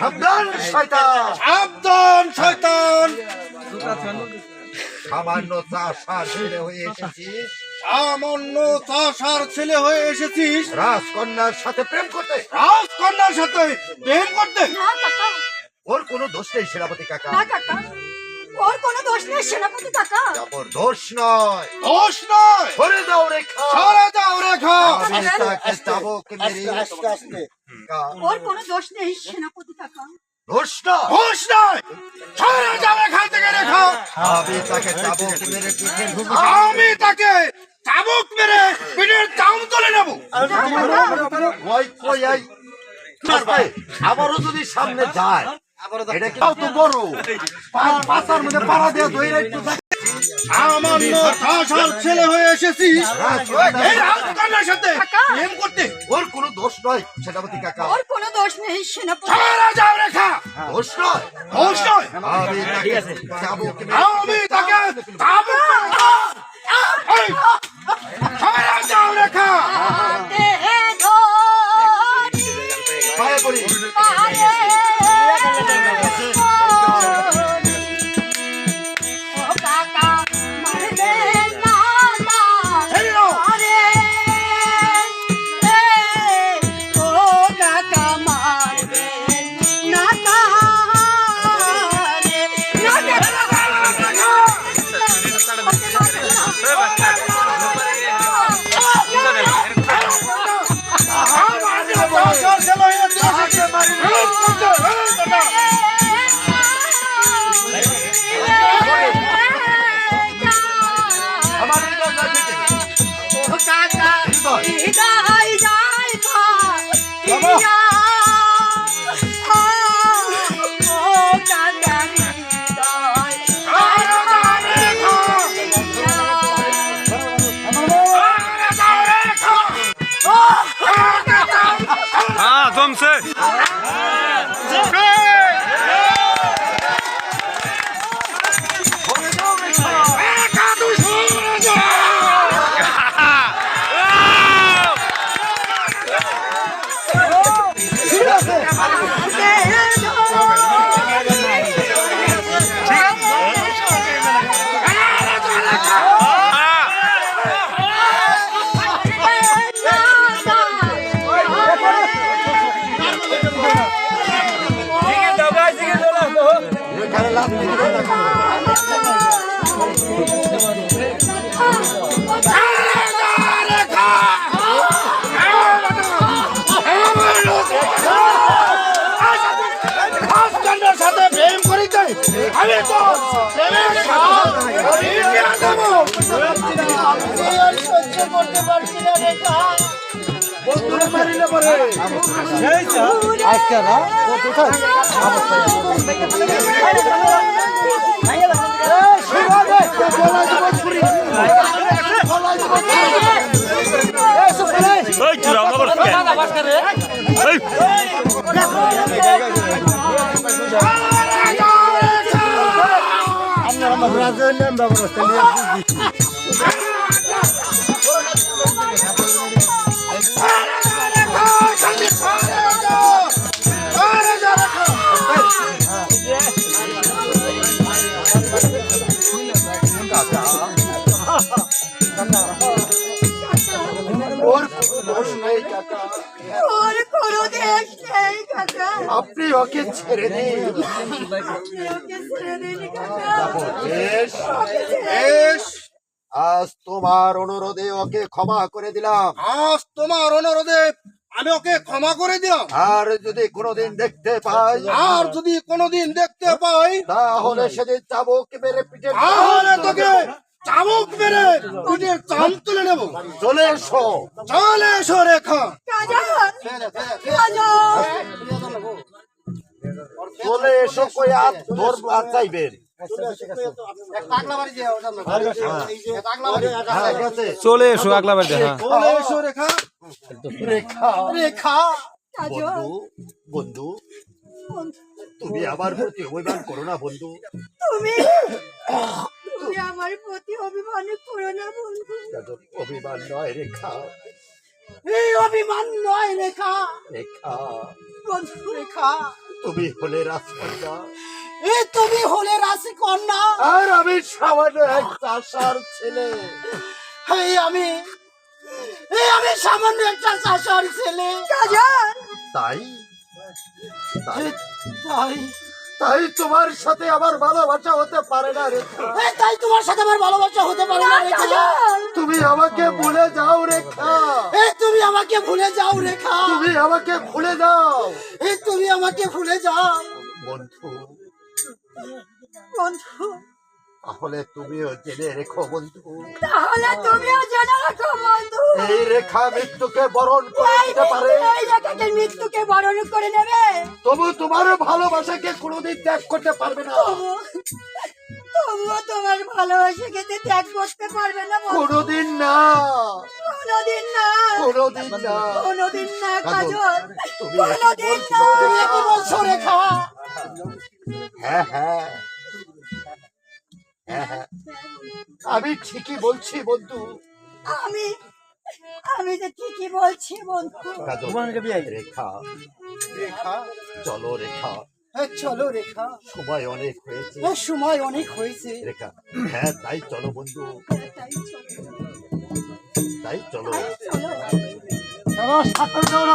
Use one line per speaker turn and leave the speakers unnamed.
সাবধান শয়তান,
সাবধান শয়তান।
সামান্য চাষার ছেলে হয়ে এসেছিস,
সামান্য চাষার ছেলে হয়ে এসেছিস
রাজকন্যার সাথে প্রেম করতে।
রাজকন্যার সাথে প্রেম করতে?
না কাকা,
ওর কোনো দোষ নেই সেনাপতি কাকা।
না কাকা, ওর কোনো দোষ নেই সেনাপতি কাকা।
ওর দোষ নয়,
দোষ নয়।
সরে দাও রেখা,
সরে যাও রেখা।
আমি তাকে চাবুক মেরে
ওর কোনো দোষ নেই সেনাপতি কাকা।
দোষ নয়,
দোষ নয়। সরে যাও এখান থেকে রেখা।
আমি তাকে চাবুক মেরে পিঠের
আমি তাকে চাবুক মেরে পিঠের চাম তুলে নেব।
ওই কই এই রাস্তায় আবারও যদি সামনে যায়, এটা কি তো বড় পাতার মধ্যে পাড়া দিয়ে ধরে একটু
সামান্য চাষার ছেলে হয়ে এসেছিস এই রাজকন্যার সাথে প্রেম করতে?
ওর কোনো দোষ নয় সেনাপতি কাকা।
ওর কোনো দোষ নেই সেনাপতি।
সরে যাও রেখা।
দোষ নয়,
দোষ নয়।
আমি তাকে চাবুক মেরে
আমি তাকে চাবুক মেরে এই, সরে যাও রেখা।
হাতে ধরি
পায়ে পড়ি।
পায়ে ধরি। ও কাকা মারবে না না।
ছেড়ে দাও।
আরে ও কাকা মারবে না তারে, না
চাষার ছেলে হয়ে এসেছিস। প্রেম করতে? এই দাদা।
আমার হৃদয় না থেকে।
ও কাকা হৃদয় যায় ভাইয়া। ও কাকা হৃদয়
সরে যাও রেখা। সরে যাও রেখা।
হ্যাঁ জমছে।
রেখা তুই সরে যা।
এখানে লাভ দিবে না কোনো।
সাথে প্রেম করিতে আমি তো প্রেমের সাথ দিয়ে দেব।
সহ্য করতে পারছি না রেখা।
বন্ধুরা মারিলে পরে
আজকে না ও কোথায়
এই কি রাম আবার এই
ওর দোষ নেই কাকা।
ওর কোনো দেশ নেই কাকা।
আপনি ওকে ছেড়ে দিন।
আপনি ওকে ছেড়ে দিন কাকা।
বেশ,
ওকে ছেড়ে
বেশ, আজ তোমার অনুরোধে ওকে ক্ষমা করে দিলাম।
আজ তোমার অনুরোধে আমি ওকে ক্ষমা করে দিলাম।
আর যদি কোনোদিন দেখতে পাই,
আর যদি কোনোদিন দেখতে পাই
তাহলে সেদিন চাবুক মেরে পিঠে
তাহলে তোকে চাবুক মেরে পিঠের চাম তুলে নেব।
চলে এসো।
চলে এসো রেখা।
কাজল, কাজল।
চলে এসো কই হাত ধরবো আর চাইবেন। হ্যাঁ, গেছে।
চলে এসো আগলা বাড়ি হ্যাঁ
চলে এসো রেখা।
রেখা,
রেখা।
কাজল,
বন্ধু, তুমি আমার প্রতি অভিমান করো না বন্ধু।
তুমি তুমি আমার প্রতি অভিমান করো না বন্ধু।
অভিমান নয় রেখা,
এই অভিমান নয় রেখা।
রেখা
বন্ধু
রেখা তুমি হলে রাজকন্যা,
তুমি হলে রাজকন্যা,
আর আমি সামান্য এক চাষার ছেলে।
আমি সামান্য একটা চাষার ছেলে।
তাই
তাই
তাই তোমার সাথে আমার ভালোবাসা হতে পারে না রেখা।
তাই তোমার সাথে আমার ভালোবাসা হতে পারে না রেখা।
তুমি আমাকে ভুলে যাও রেখা,
তুমি আমাকে ভুলে যাও রেখা,
তুমি আমাকে ভুলে যাও।
তুমি আমাকে ভুলে যাও
বন্ধু,
বন্ধু।
তাহলে তুমিও জেনে রেখো বন্ধু,
তাহলে তুমিও জেনে রাখো বন্ধু,
এই রেখা মৃত্যুকে বরণ করে নিতে পারে,
এই রেখাকে মৃত্যুকে বরণ করে নেবে,
তবু তোমার ভালোবাসাকে কোনোদিন ত্যাগ করতে পারবে না।
তবুও তোমার ভালোবাসাকে ত্যাগ করতে পারবে না বন্ধু।
কোনোদিন না,
কোনোদিন না,
কোনোদিন না,
কোনোদিন না কাজল,
তুমি
কোনোদিন না। তুমি কি বলছো রেখা?
হ্যাঁ হ্যাঁ হ্যাঁ হ্যাঁ, আমি ঠিকই বলছি বন্ধু।
আমি যে ঠিকই বলছি বন্ধু।
রেখা, চলো রেখা,
চলো রেখা,
সময় অনেক হয়েছে।
সময় অনেক হয়েছে
রেখা, হ্যাঁ তাই চলো বন্ধু, তাই চলো।
চলো।